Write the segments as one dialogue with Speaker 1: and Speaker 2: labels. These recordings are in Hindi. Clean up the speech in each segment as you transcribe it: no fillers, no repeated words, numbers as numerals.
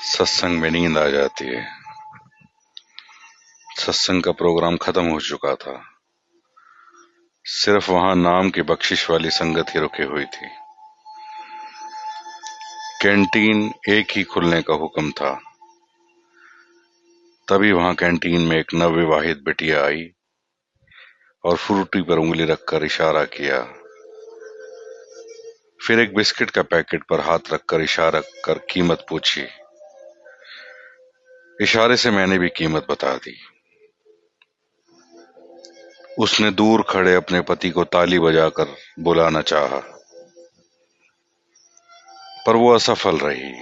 Speaker 1: सत्संग में नींद आ जाती है। सत्संग का प्रोग्राम खत्म हो चुका था। सिर्फ वहां नाम की बख्शिश वाली संगत ही रुकी हुई थी। कैंटीन एक ही खुलने का हुक्म था। तभी वहां कैंटीन में एक नवविवाहित बिटिया आई और फ्रूटी पर उंगली रखकर इशारा किया। फिर एक बिस्किट का पैकेट पर हाथ रखकर इशारा कर कीमत पूछी। इशारे से मैंने भी कीमत बता दी। उसने दूर खड़े अपने पति को ताली बजाकर बुलाना चाहा, पर वो असफल रही।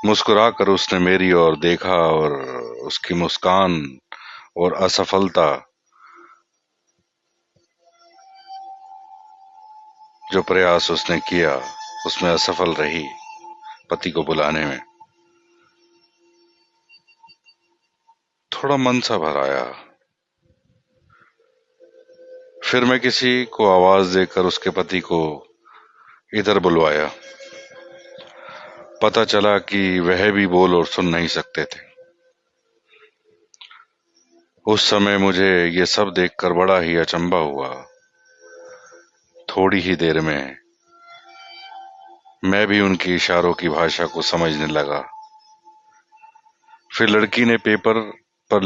Speaker 1: मुस्कुराकर उसने मेरी ओर देखा और उसकी मुस्कान और असफलता, जो प्रयास उसने किया उसमें असफल रही पति को बुलाने में। थोड़ा मन सा भर आया। फिर मैं किसी को आवाज देकर उसके पति को इधर बुलवाया। पता चला कि वह भी बोल और सुन नहीं सकते थे। उस समय मुझे ये सब देखकर बड़ा ही अचंभा हुआ। थोड़ी ही देर में मैं भी उनकी इशारों की भाषा को समझने लगा। फिर लड़की ने पेपर पर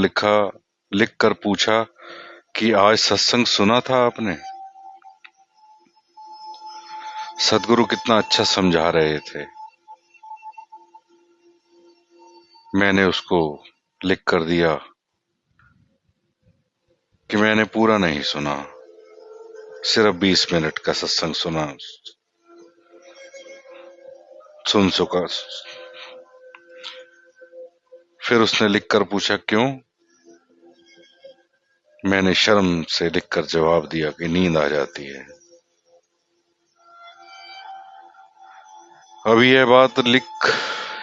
Speaker 1: लिखकर पूछा कि आज सत्संग सुना था आपने? सदगुरु कितना अच्छा समझा रहे थे। मैंने उसको लिख कर दिया कि मैंने पूरा नहीं सुना, सिर्फ 20 मिनट का सत्संग सुन चुका। फिर उसने लिखकर पूछा क्यों? मैंने शर्म से लिखकर जवाब दिया कि नींद आ जाती है। अभी यह बात लिख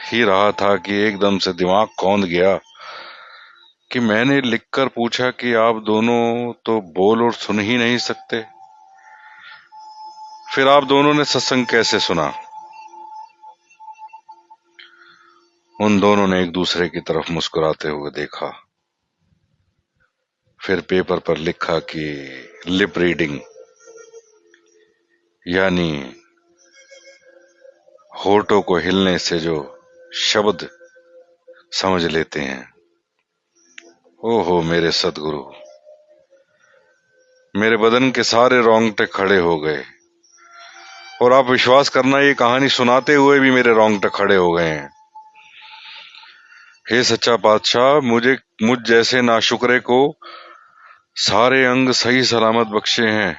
Speaker 1: ही रहा था कि एकदम से दिमाग कौंध गया कि मैंने लिखकर पूछा कि आप दोनों तो बोल और सुन ही नहीं सकते, फिर आप दोनों ने सत्संग कैसे सुना? उन दोनों ने एक दूसरे की तरफ मुस्कुराते हुए देखा। फिर पेपर पर लिखा कि लिप रीडिंग, यानी होठों को हिलने से जो शब्द समझ लेते हैं। ओहो मेरे सदगुरु, मेरे बदन के सारे रोंगटे खड़े हो गए। और आप विश्वास करना, ये कहानी सुनाते हुए भी मेरे रोंगटे खड़े हो गए हैं। हे सच्चा पातशाह, मुझ जैसे नाशुक्रे को सारे अंग सही सलामत बख्शे हैं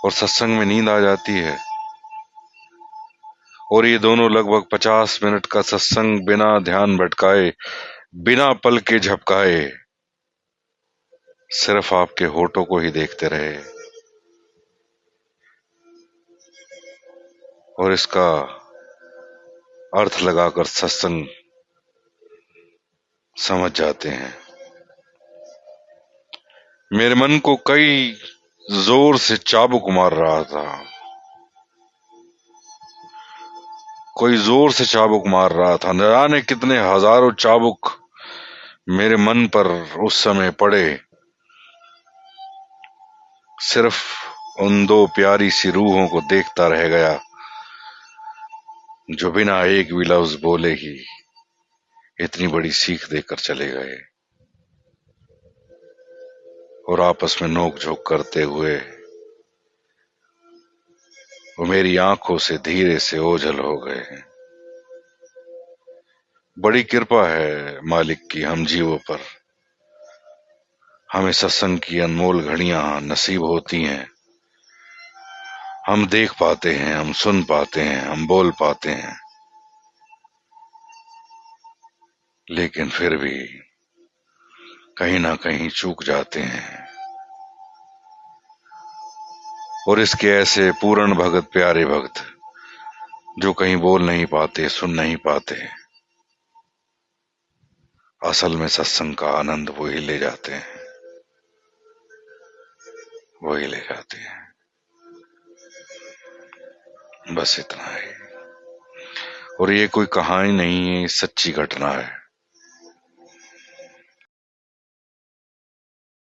Speaker 1: और सत्संग में नींद आ जाती है। और ये दोनों लगभग 50 मिनट का सत्संग बिना ध्यान भटकाए, बिना पल के झपकाए, सिर्फ आपके होठों को ही देखते रहे। और इसका अर्थ लगाकर सत्संग समझ जाते हैं। मेरे मन को कई जोर से चाबुक मार रहा था। कोई जोर से चाबुक मार रहा था। न जाने कितने हजारों चाबुक मेरे मन पर उस समय पड़े। सिर्फ उन दो प्यारी सी रूहों को देखता रह गया, जो बिना एक भी लफ्ज बोले ही इतनी बड़ी सीख देकर चले गए और आपस में नोक झोंक करते हुए वो मेरी आंखों से धीरे से ओझल हो गए। बड़ी कृपा है मालिक की हम जीवों पर। हमें सत्संग की अनमोल घड़ियां नसीब होती हैं। हम देख पाते हैं, हम सुन पाते हैं, हम बोल पाते हैं, लेकिन फिर भी कहीं ना कहीं चूक जाते हैं। और इसके ऐसे पूर्ण भगत, प्यारे भक्त, जो कहीं बोल नहीं पाते, सुन नहीं पाते, असल में सत्संग का आनंद वही ले जाते हैं, वही ले जाते हैं। बस इतना ही। और ये कोई कहानी नहीं है, ये सच्ची घटना है।